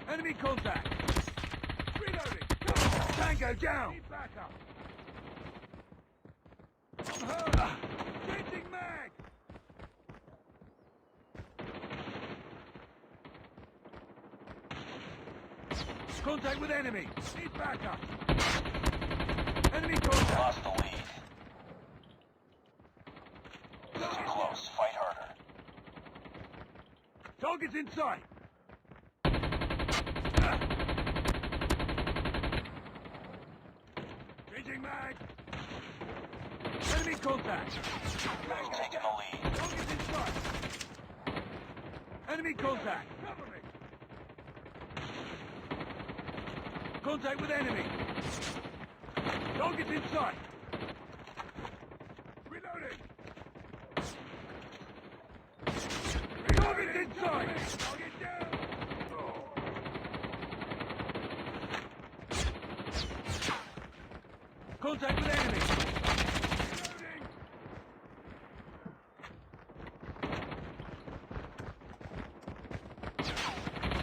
Enemy contact! Reloading! Tango down! Need backup! I'm hurt! Changing mag! Contact with enemy! Need backup! Enemy contact! Lost the lead. Too close. Fight harder. Target's in sight! Changing mag! Enemy contact! We've taken the lead. Target's in sight! Enemy contact! Cover me! Contact with enemy! Target's in sight! Reloading! Target's in sight! Target down! Contact with enemy! Reloading!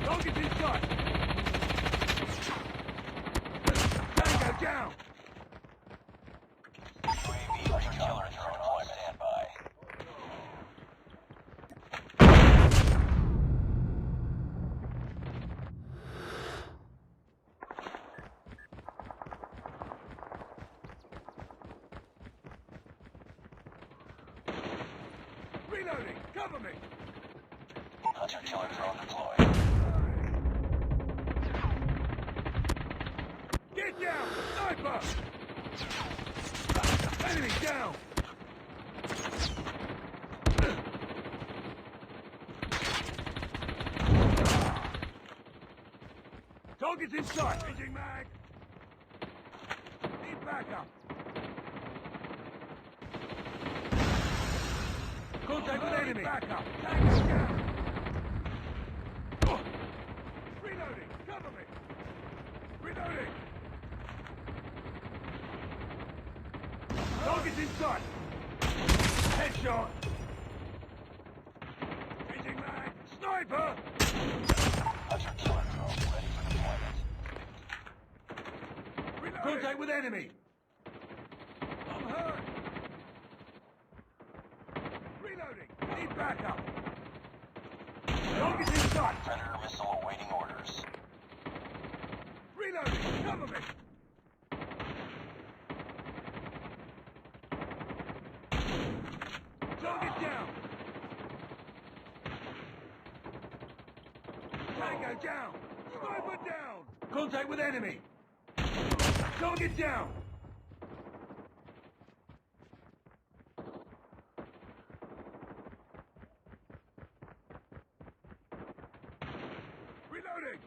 Target's in sight! Tango down! UAV killer drone on standby. Reloading! Cover me! Hunter killer drone deployed. Get down! Sniper! Enemy down! Target's in sight! Changing mag! Need backup! Contact with enemy! Backup! Tango down! Reloading! Cover me! Reloading! Target's in sight! Headshot! Changing mag! Sniper! Hunter killer drone ready for deployment. Reloading! Contact with enemy! I'm hurt! Reloading! Need backup! Target's in sight! Predator missile awaiting orders. Reloading! Cover me! Target down! Tango down! Sniper down! Contact with enemy! Target down! Reloading!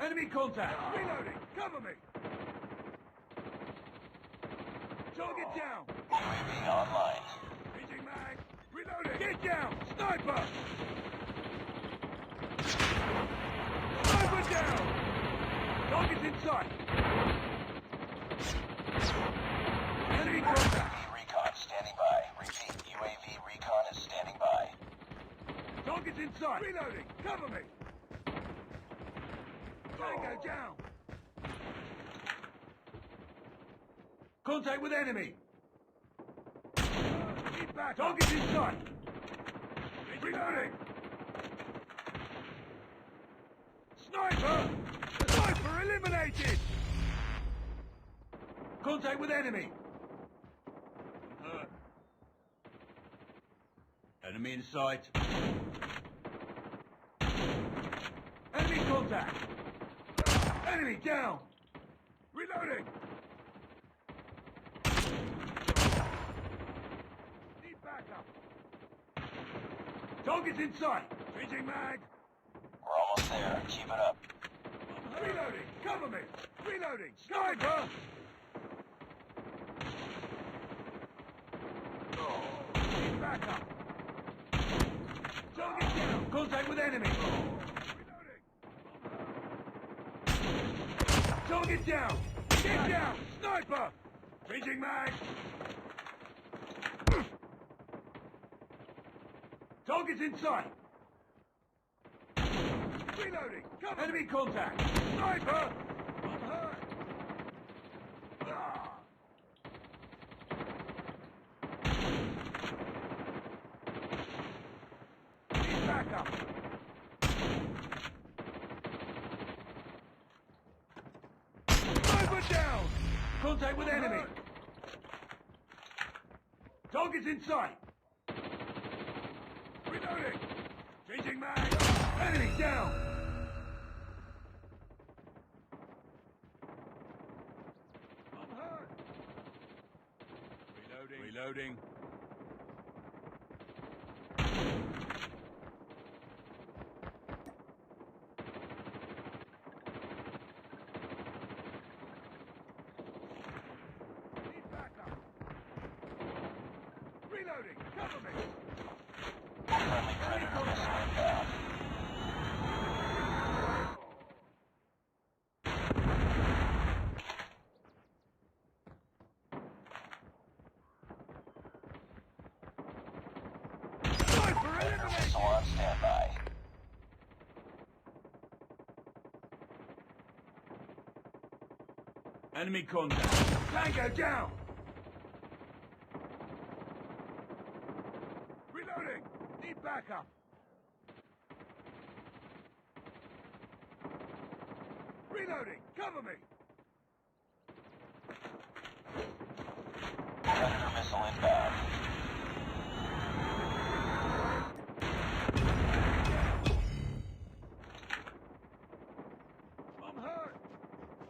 Enemy contact! Reloading! Cover me! Target down! UAV online. Changing mag! Reloading! Get down! Sniper! Sniper down! Target's in sight! Enemy contact! UAV recon standing by. Repeat, UAV recon is standing by. Target's in sight! Reloading! Cover me! Tango down! Contact with enemy! Keep back! Target's in sight! Reloading! Sniper! Sniper eliminated! Contact with enemy! Enemy in sight! Enemy contact! contact! Enemy down! Reloading! Need backup! Target's in sight! Changing mag! We're almost there. Keep it up. Reloading! Cover me! Reloading! Sniper! Need backup! Target down! Contact with enemy! Reloading! Target down! Get down! Sniper! Changing mag! Target's in sight! Reloading! Cover! Enemy contact! Sniper! I'm hurt! Ah! Need backup! Sniper down! Contact with enemy! Target's in sight! Reloading! Changing mag! Enemy down! I'm hurt! Reloading. Need backup! Reloading! Cover me! Friendly Predator missile inbound. Sniper Predator eliminated! missile on standby. Enemy contact! Tango down! Reloading! Need backup! Reloading! Cover me! Predator missile inbound. I'm hurt!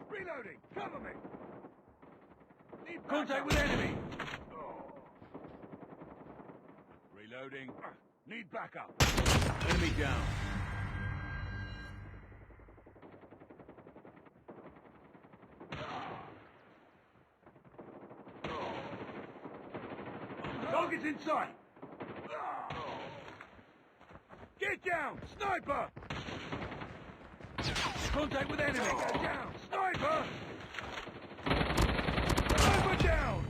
Reloading! Cover me! Need contact with enemy! Reloading. Need backup. Enemy down. Target's in sight. Get down! Sniper! Contact with enemy! Go down! Sniper! Sniper down!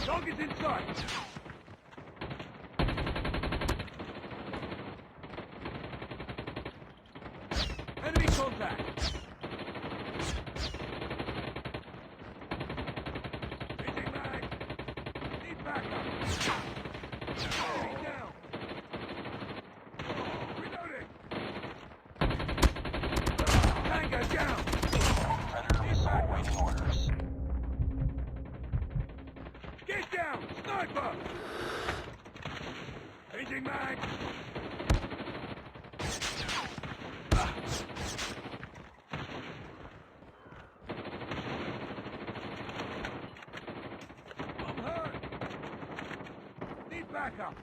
Target's in sight! Enemy contact! Changing mag! Need backup! Enemy down! Reloading! Tango down! Predator missile awaiting orders. Get down! Sniper! Changing mag! I'm hurt! Need backup!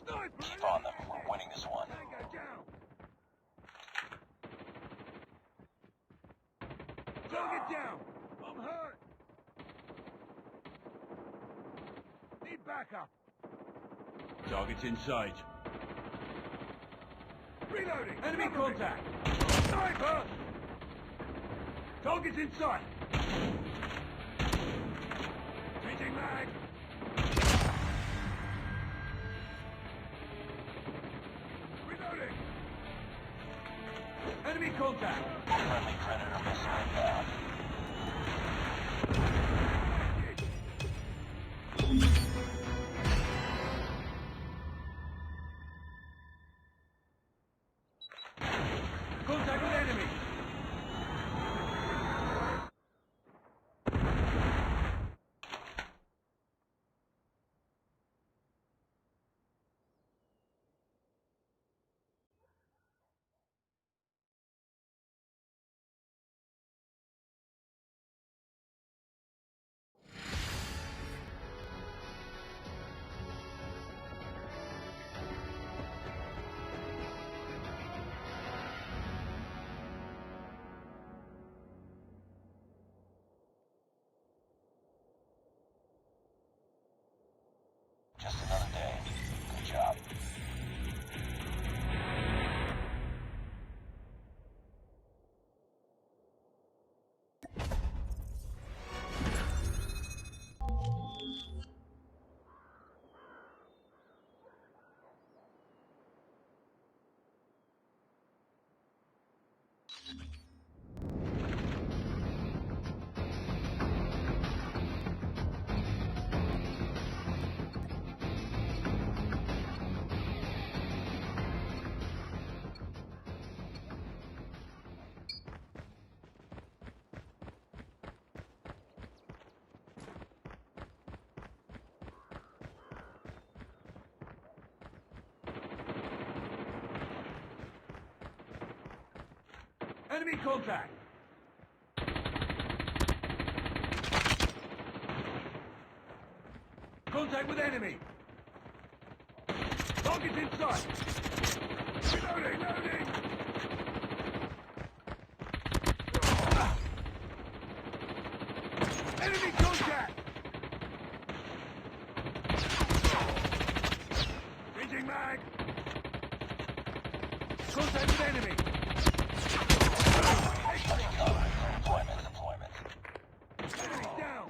Sniper! Keep on them. We're winning this one. Tango down! Target down! I'm hurt! Need backup! Target's in sight. Reloading! Enemy contact! Sniper! Target's in sight! Changing mag! Reloading! Enemy contact! Friendly Predator missile inbound. Contact with enemy! Enemy contact. Contact with enemy. Target in sight. Reloading, loading. Enemy contact. Changing mag. Contact with enemy. Deployment. Enemy down.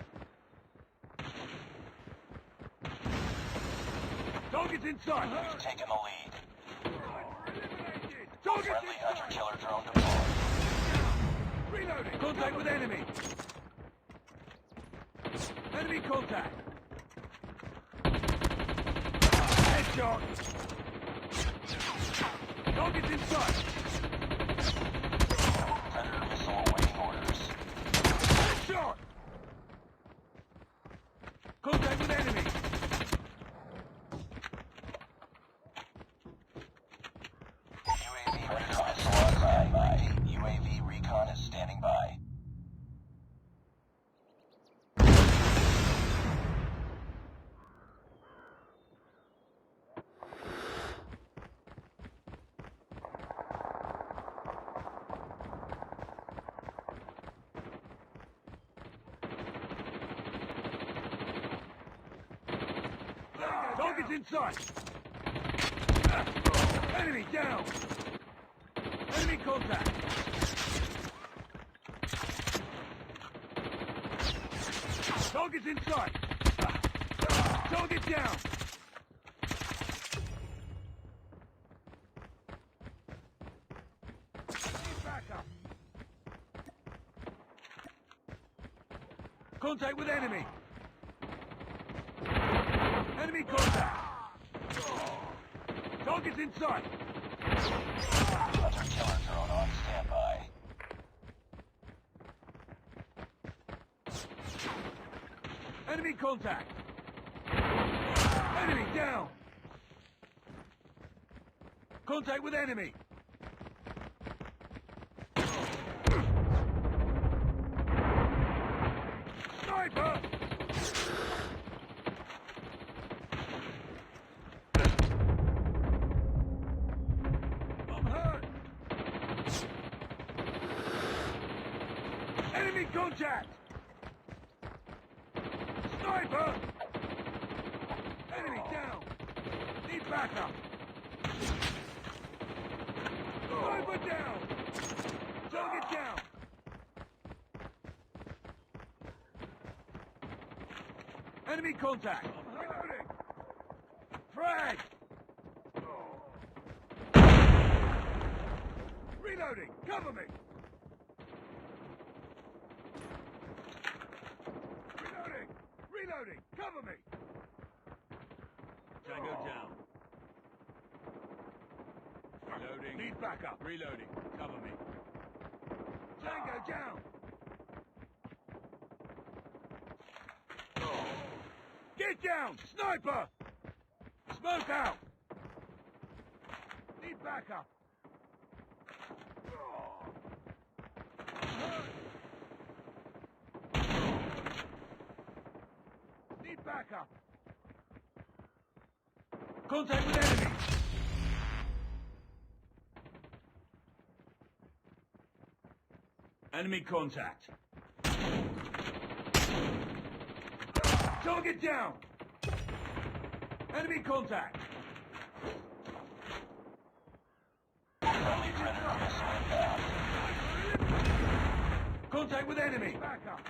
Target's inside. We've taken the lead. Eliminated. Target's Friendly inside. hunter-killer drone deployed. Reloading. Contact with enemy. Enemy contact. Headshot. Target's inside. Predator missile awaiting orders. Headshot. Contact with enemy. UAV recon is standing by. UAV recon is standing by. Target's inside. Enemy down. Enemy contact. Target's inside. Target down. Need backup. Contact with enemy. Enemy contact. Target's inside. Hunter-killer drone on standby. Enemy contact. Enemy down. Contact with enemy. Sniper! I'm hurt. Enemy contact. Sniper! Enemy down. Need backup. Sniper down. Target down. Enemy contact. Reloading. Frag. Reloading. Cover me. Reloading. Reloading. Cover me. Tango down. Reloading. Need backup. Reloading. Cover me. Tango down. Get down! Sniper! Smoke out! Need backup. Need backup. Contact with enemy. Enemy contact. Target down. Enemy contact. Friendly predator missile inbound. Contact with enemy. Backup.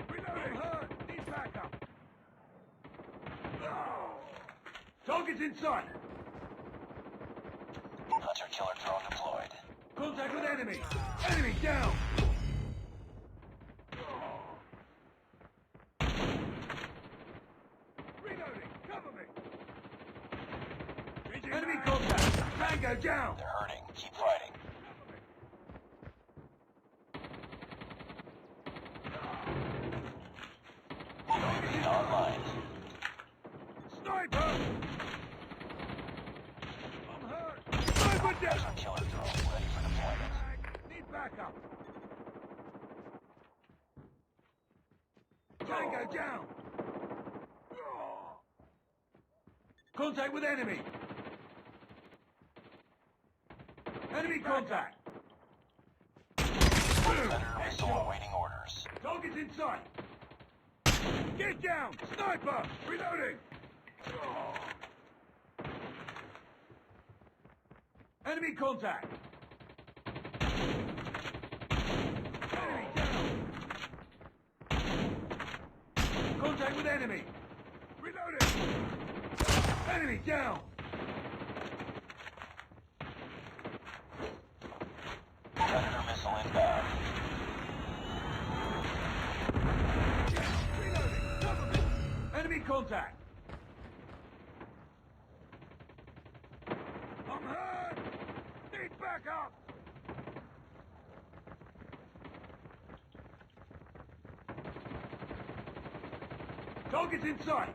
Reloading. Hurt. Need backup. Target's in sight. Hunter-killer drone deployed. Contact with enemy. Enemy down. Reloading. Cover me. Enemy contact. Tango down. They're hurting. Keep fighting. UAV online. Sniper. I'm hurt. Sniper down. Hunter-killer drone backup. Tango down. Contact with enemy. Enemy contact. Predator missile awaiting orders. Target's in sight. Get down! Sniper! Reloading! Enemy contact! Enemy down! Contact with enemy! Reloading! Enemy down! Predator missile inbound. Reloading! Cover me! Enemy contact! I'm hurt! Need backup! Target's in sight!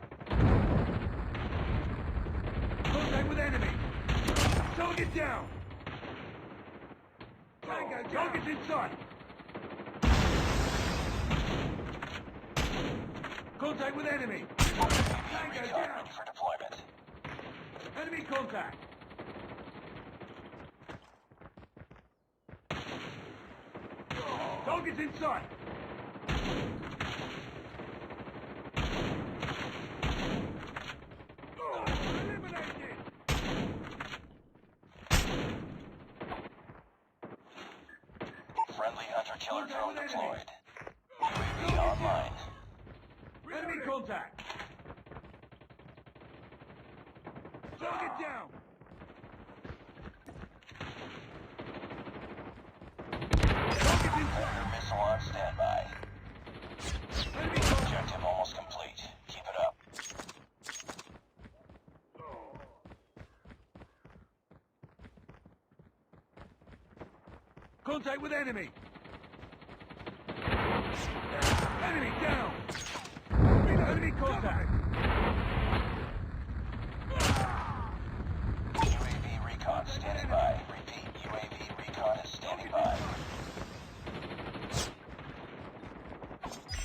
Contact with enemy! Target down! Tango down! Target's in sight! Contact with enemy! Tango Recon down! ready for deployment. Enemy contact! Target's in sight! Eliminated! Friendly hunter-killer Contact drone with enemy. deployed. UAV online. Enemy contact! Target down! Target's in sight! Predator missile on standby. Enemy contact! Objective almost complete. Keep it up. Contact with enemy! Enemy down! Enemy contact! UAV recon standing by. Repeat, UAV recon is standing by.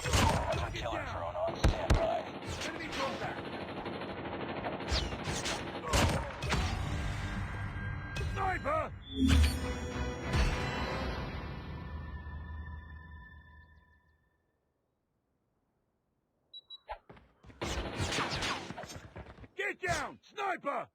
Hunter-killer drone on standby. Enemy contact! Sniper! Get down! Sniper!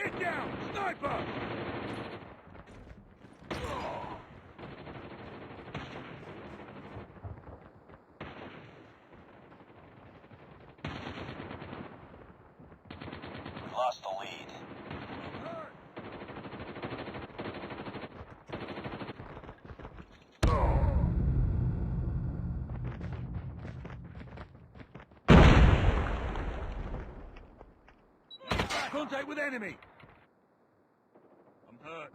Get down! Sniper! We lost the lead. Contact with enemy! I'm hurt.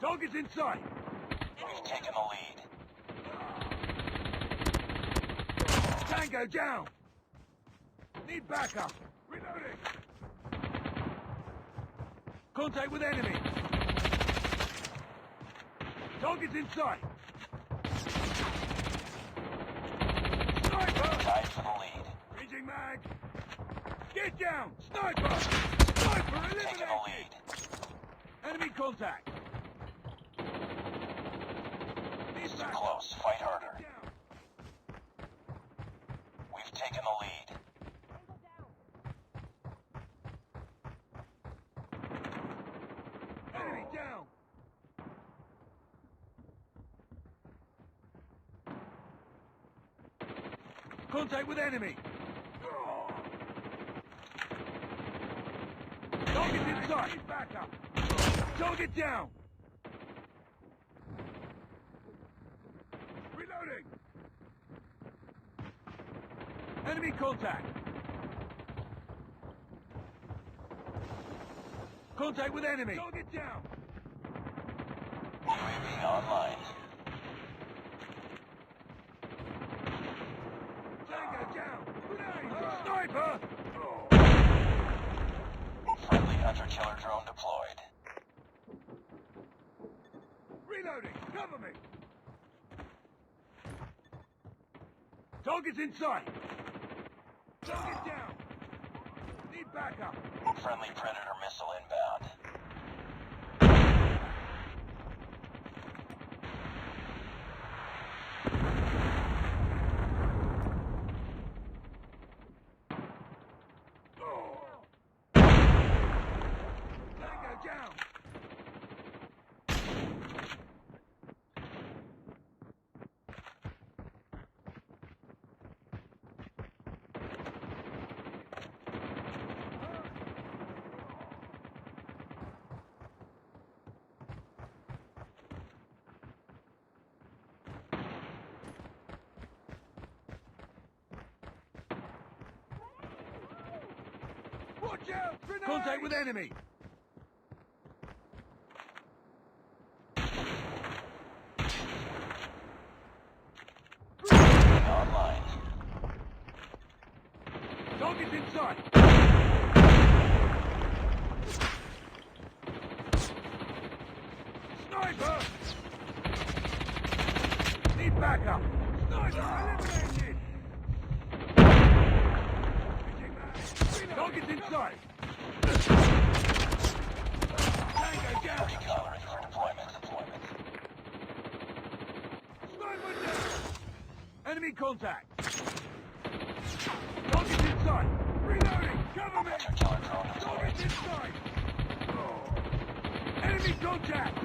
Target's in sight! We've taken the lead. Tango down! Need backup! Reloading! Contact with enemy! Target's in sight! Sniper! Tied for the lead. Reaching mag! Get down! Sniper! Sniper Taking the eliminated! lead. Enemy contact! Need Too backup! close. Fight harder. Down. We've taken the lead. Enemy down! Contact with enemy! Target's in sight! Need backup! Target down! Reloading! Enemy contact! Contact with enemy! Target down! UAV online. Tango down! Grenade! Sniper! Friendly hunter-killer drone deployed. Reloading! Cover me! Target's in sight! Target down! Need backup! Friendly Predator missile inbound. Tango down! Watch out! Grenade! Contact with enemy! Online. Target's in sight! Sniper! Need backup! Sniper eliminated! Target's in sight! Tango down! Recon ready for deployment. Sniper down! Enemy contact! Target's in sight! Reloading! Cover me! Hunter-killer drone Target's in deployed. sight! Enemy contact!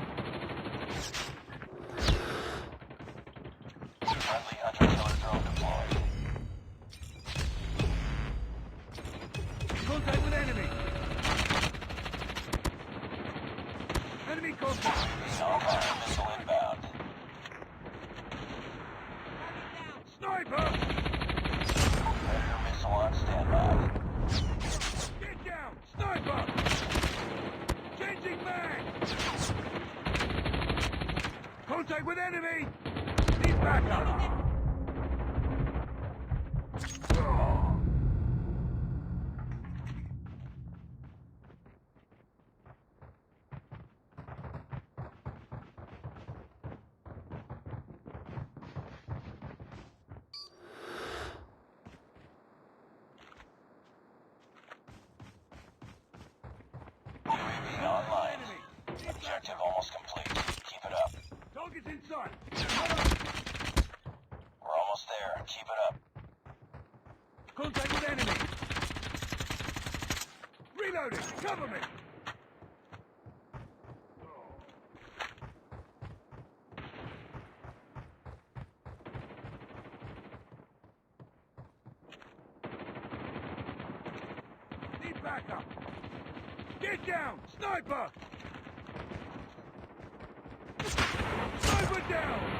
Friendly hunter-killer drone deployed. Contact with enemy! Enemy contact! Online missile inbound. Sniper! Predator missile on standby. Get down! Sniper! Changing mag! Contact with enemy! Need backup! UAV online. Objective almost complete. Keep it up. Target's in sight! We're almost there. Keep it up. Contact with enemy! Reloading! Cover me! Need backup! Get down! Sniper! Sniper down!